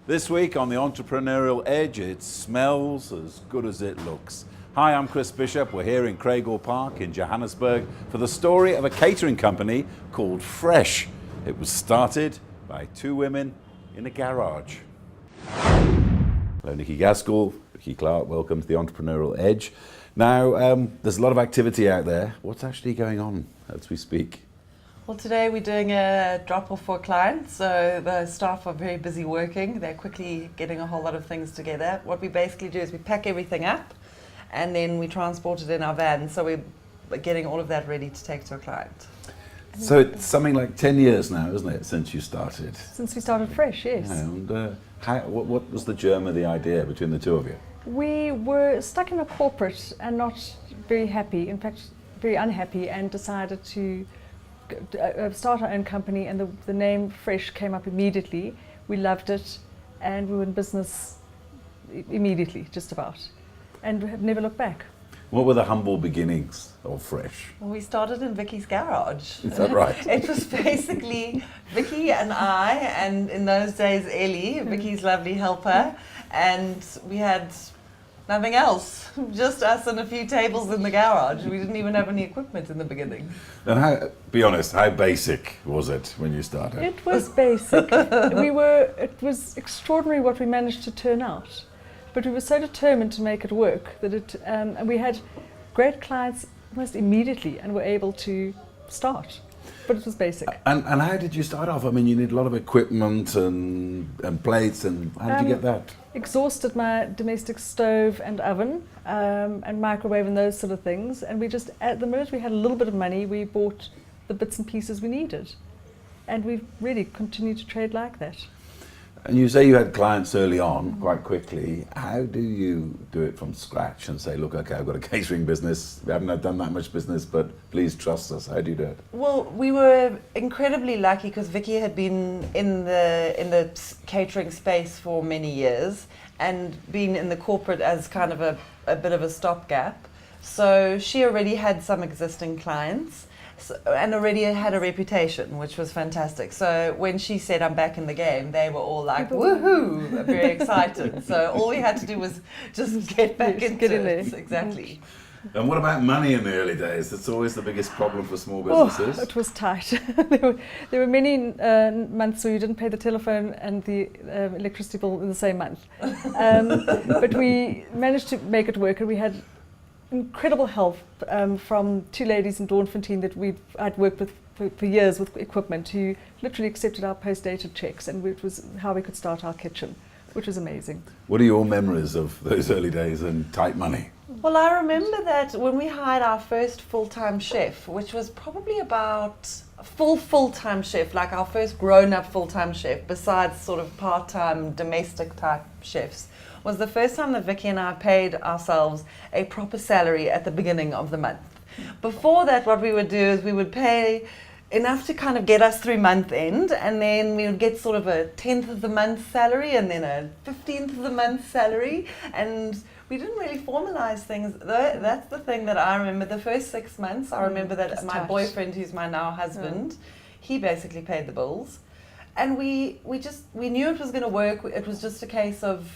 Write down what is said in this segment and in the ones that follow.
This week on the Entrepreneurial Edge, it smells as good as it looks. Hi, I'm Chris Bishop. We're here in Craigle Park in Johannesburg for the story of a catering company called Fresh. It was started by two women in a garage. Hello, Nikki Gaskell, Vicki Clarke, welcome to the Entrepreneurial Edge. Now, there's a lot of activity out there. What's actually going on as we speak? Well, today we're doing a drop-off for a client, so the staff are very busy working. They're quickly getting a whole lot of things together. What we basically do is we pack everything up and then we transport it in our van, so we're getting all of that ready to take to a client. So it's something like 10 years now, isn't it, since you started? Since we started Fresh, yes. And what was the germ of the idea between the two of you? We were stuck in a corporate and not very happy, in fact, very unhappy, and decided to start our own company, and the name Fresh came up immediately. We loved it, and we were in business immediately, just about, and we have never looked back. What were the humble beginnings of Fresh? Well, we started in Vicki's garage. Is that right? It was basically Vicki and I, and in those days Ellie, Vicki's lovely helper, and we had nothing else, just us and a few tables in the garage. We didn't even have any equipment in the beginning. And be honest, how basic was it when you started? It was basic. It was extraordinary what we managed to turn out, but we were so determined to make it work that and we had great clients almost immediately and were able to start. But it was basic. And how did you start off? I mean, you need a lot of equipment and plates, and how did you get that? Exhausted my domestic stove and oven and microwave and those sort of things, and we just, at the minute we had a little bit of money, we bought the bits and pieces we needed, and we've really continued to trade like that. And you say you had clients early on, quite quickly. How do you do it from scratch and say, look, okay, I've got a catering business, we haven't done that much business, but please trust us? How do you do it? Well, we were incredibly lucky because Vicki had been in the catering space for many years and been in the corporate as kind of a bit of a stopgap. So she already had some existing clients. And already had a reputation, which was fantastic. So when she said I'm back in the game, they were all like, woohoo, very excited. So all we had to do was just get back into it. Exactly. And what about money in the early days? That's always the biggest problem for small businesses. Oh, it was tight. there were many months where you didn't pay the telephone and the electricity bill in the same month. But we managed to make it work, and we had incredible help from two ladies in Dawnfontein that I'd worked with for years with equipment, who literally accepted our post-dated checks, and it was how we could start our kitchen, which was amazing. What are your memories of those early days and tight money? Well, I remember that when we hired our first full-time chef, which was probably about full-time chef, like our first grown-up full-time chef, besides sort of part-time domestic type chefs, was the first time that Vicki and I paid ourselves a proper salary at the beginning of the month. Before that, what we would do is we would pay enough to kind of get us through month end, and then we would get sort of a 10th of the month salary and then a 15th of the month salary, and we didn't really formalize things. That's the thing that I remember. The first 6 months, I remember that my boyfriend, who's my now husband, he basically paid the bills, and we knew it was going to work. It was just a case of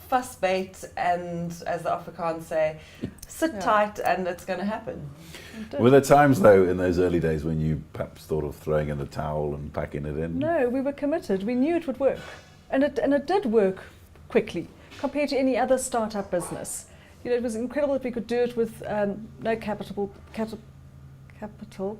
fuss bait, and as the Afrikaans say, sit tight and it's going to happen. Were there times though in those early days when you perhaps thought of throwing in the towel and packing it in? No, we were committed. We knew it would work, and it did work quickly compared to any other startup business. You know, it was incredible that we could do it with no capital,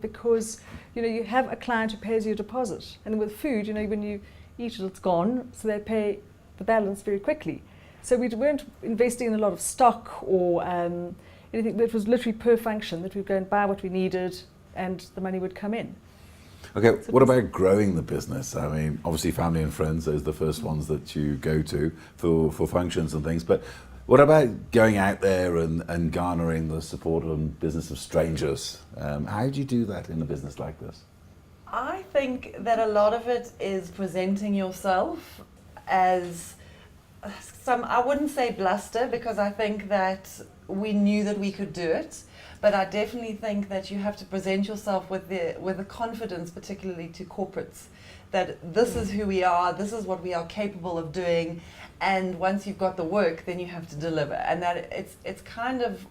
because you know you have a client who pays you a deposit, and with food, you know, when you eat it, it's gone, so they pay the balance very quickly. So we weren't investing in a lot of stock or anything. It was literally per function that we'd go and buy what we needed, and the money would come in. Okay, so what about growing the business? I mean, obviously family and friends, those are the first ones that you go to for functions and things, but what about going out there and garnering the support and business of strangers? How do you do that in a business like this? I think that a lot of it is presenting yourself as I wouldn't say bluster, because I think that we knew that we could do it, but I definitely think that you have to present yourself with the confidence, particularly to corporates, that this is who we are, this is what we are capable of doing, and once you've got the work, then you have to deliver. And that it's kind of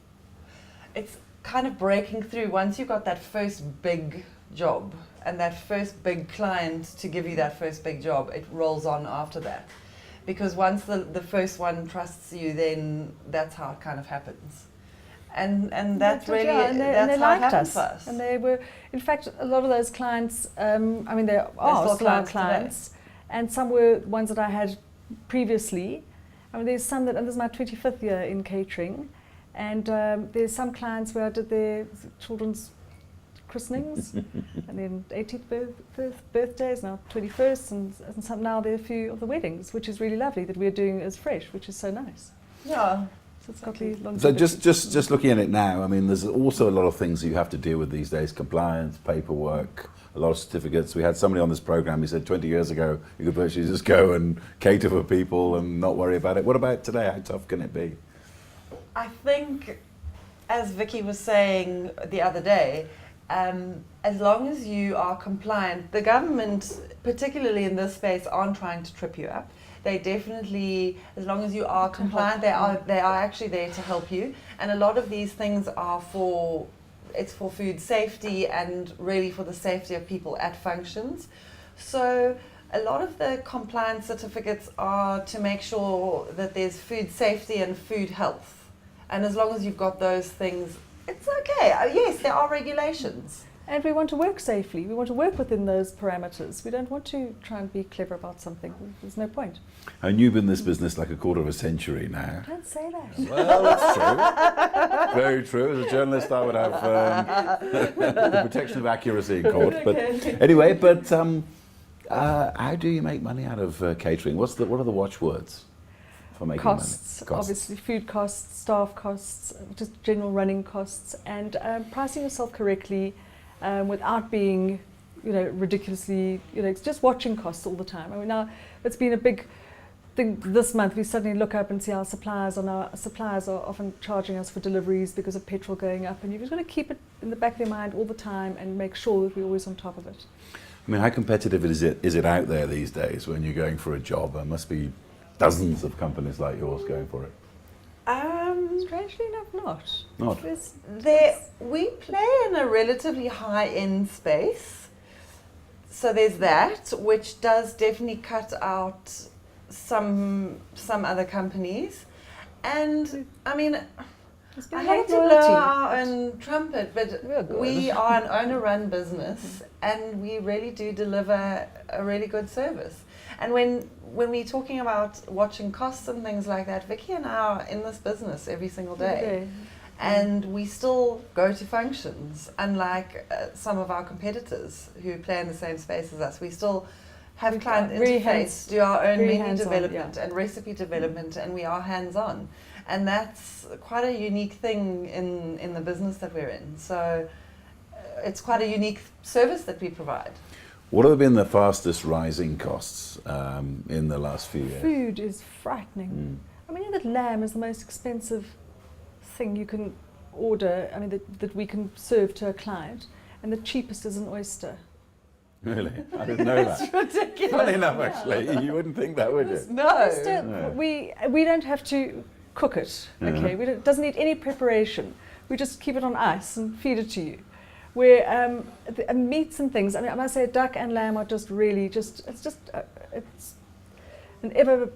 breaking through once you've got that first big job and that first big client to give you that first big job. It rolls on after that, because once the first one trusts you, then that's how it kind of happens. And that's really that's how it happened for us. And they were, in fact, a lot of those clients. I mean, they are still our clients, and some were ones that I had previously. I mean, there's some that, and this is my 25th year in catering, and there's some clients where I did their children's christenings, and then 18th birthdays, now 21st, and some, now there are a few of the weddings, which is really lovely that we're doing as Fresh, which is so nice. Yeah. So it's got the longevity. So just looking at it now, I mean, there's also a lot of things you have to deal with these days: compliance, paperwork, a lot of certificates. We had somebody on this program who said 20 years ago you could virtually just go and cater for people and not worry about it. What about today? How tough can it be? I think, as Vicki was saying the other day, as long as you are compliant, the government, particularly in this space, aren't trying to trip you up. They definitely, as long as you are compliant, they are actually there to help you. And a lot of these things are for food safety and really for the safety of people at functions. So a lot of the compliance certificates are to make sure that there's food safety and food health. And as long as you've got those things, it's okay. Yes, there are regulations. And we want to work safely. We want to work within those parameters. We don't want to try and be clever about something. There's no point. And you've been in this business like a quarter of a century now. Don't say that. Well, that's true. Very true. As a journalist, I would have the protection of accuracy in court. But anyway, how do you make money out of catering? What are the watchwords for making costs, money? Obviously food costs, staff costs, just general running costs, and pricing yourself correctly. Without being, ridiculously, it's just watching costs all the time. I mean, now it's been a big thing this month. We suddenly look up and see our suppliers are often charging us for deliveries because of petrol going up, and you've just got to keep it in the back of your mind all the time and make sure that we're always on top of it. I mean, how competitive is it out there these days when you're going for a job? There must be dozens of companies like yours going for it. Strangely enough, not. We play in a relatively high-end space, so there's that, which does definitely cut out some other companies. And I mean, I hate to blow our own trumpet, but we are an owner-run business, and we really do deliver a really good service. And when we're talking about watching costs and things like that, Vicki and I are in this business every single day. And we still go to functions, unlike some of our competitors who play in the same space as us. We still have client interface, do our own menu development and recipe development, and we are hands-on. And that's quite a unique thing in the business that we're in. So it's quite a unique service that we provide. What have been the fastest rising costs in the last few years? Food is frightening. I mean, that lamb is the most expensive thing you can order, I mean, that we can serve to a client, and the cheapest is an oyster. Really? I didn't know that. It's ridiculous. Funny enough, actually. You wouldn't think that, would you? No. We don't have to cook it, okay? It doesn't need any preparation. We just keep it on ice and feed it to you. Where meats and things, I mean, I must say duck and lamb are just really it's an ever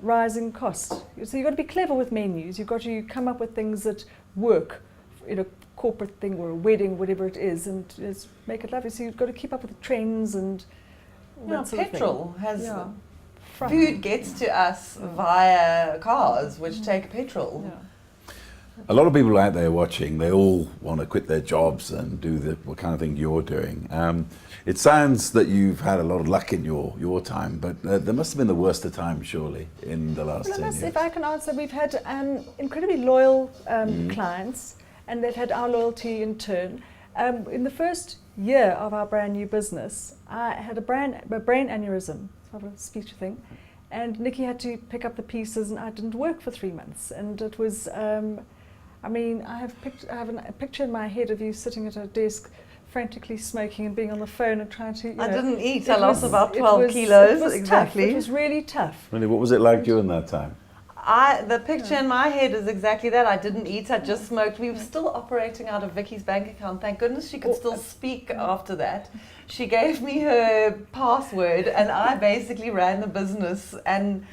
rising cost. So you've got to be clever with menus. You've got to come up with things that work in a corporate thing or a wedding, whatever it is, and just make it lovely. So you've got to keep up with the trends and that sort petrol of thing. has food gets to us via cars which take petrol. Yeah. A lot of people out there watching, they all want to quit their jobs and do what kind of thing you're doing. It sounds that you've had a lot of luck in your time, but there must have been the worst of times, surely, in the last 10 years. If I can answer, we've had incredibly loyal clients, and they've had our loyalty in turn. In the first year of our brand new business, I had a brain aneurysm, sort of a speech thing, and Nikki had to pick up the pieces, and I didn't work for 3 months, and it was. I mean, I have a picture in my head of you sitting at a desk frantically smoking and being on the phone and trying to, I didn't eat. I lost about 12 kilos. It was exactly. Tough. It was really tough. Really, what was it like during that time? The picture in my head is exactly that. I didn't eat, I just smoked. We were still operating out of Vicky's bank account. Thank goodness she could still speak after that. She gave me her password and I basically ran the business. And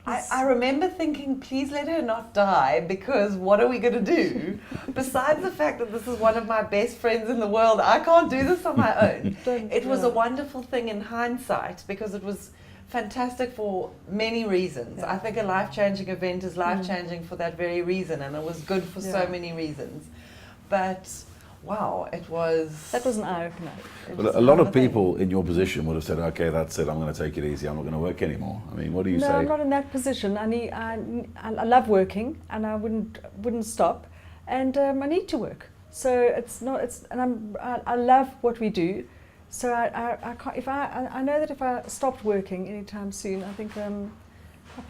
I remember thinking, please let her not die, because what are we going to do? Besides the fact that this is one of my best friends in the world, I can't do this on my own. It was a wonderful thing in hindsight, because it was fantastic for many reasons. I think a life-changing event is life-changing for that very reason, and it was good for so many reasons. But wow, that was an eye-opener. Well, a lot of people in your position would have said, okay, that's it, I'm going to take it easy, I'm not going to work anymore. I mean, what do you say? No, I'm not in that position. I love working, and I wouldn't stop, and I need to work. So I love what we do. So I can't, I know that if I stopped working anytime soon, I think I'll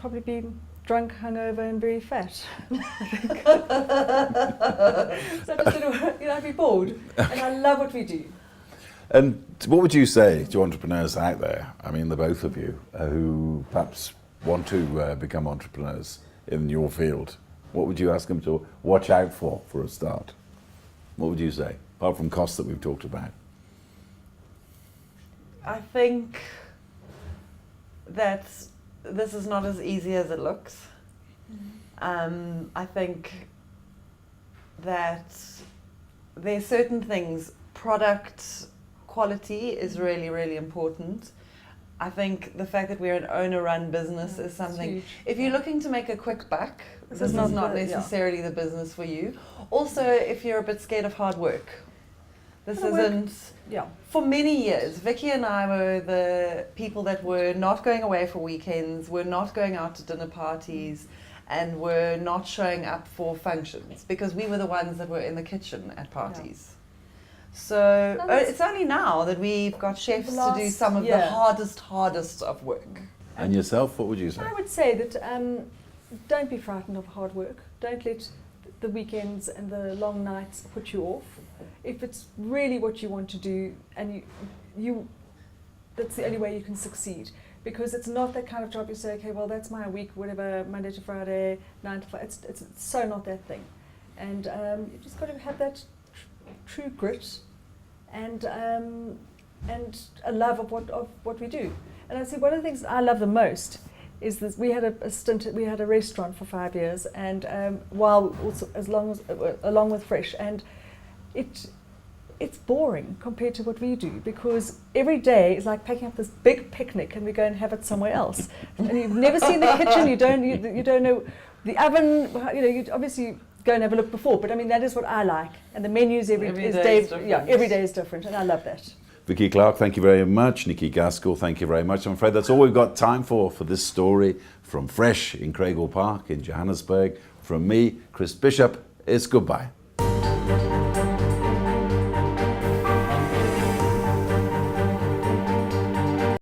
probably be drunk, hungover, and very fat. So I just I'd be bored, and I love what we do. And what would you say to entrepreneurs out there? I mean, the both of you who perhaps want to become entrepreneurs in your field. What would you ask them to watch out for a start? What would you say, apart from costs that we've talked about? I think that this is not as easy as it looks. I think that there are certain things, product quality is really, really important. I think the fact that we're an owner-run business is something. If you're looking to make a quick buck, this is not necessarily the business for you. Also, if you're a bit scared of hard work, this isn't. For many years, Vicki and I were the people that were not going away for weekends, were not going out to dinner parties, and were not showing up for functions, because we were the ones that were in the kitchen at parties. So it's only now that we've got chefs to do some of the hardest of work. And yourself, what would you say? I would say that don't be frightened of hard work. Don't let the weekends and the long nights put you off. If it's really what you want to do, and that's the only way you can succeed. Because it's not that kind of job you say, okay, well, that's my week, whatever, Monday to Friday, 9 to 5. It's so not that thing. And you just got to have that true grit and a love of what we do. And I see one of the things that I love the most is this. We had a restaurant for 5 years, and along with Fresh, and it's boring compared to what we do, because every day is like packing up this big picnic and we go and have it somewhere else. And you've never seen the kitchen, you don't know the oven, you obviously go and have a look before, but I mean, that is what I like. And the menus every day is different, and I love that. Vicki Clarke, thank you very much. Nikki Gaskell, thank you very much. I'm afraid that's all we've got time for this story from Fresh in Craigle Park in Johannesburg. From me, Chris Bishop, it's goodbye.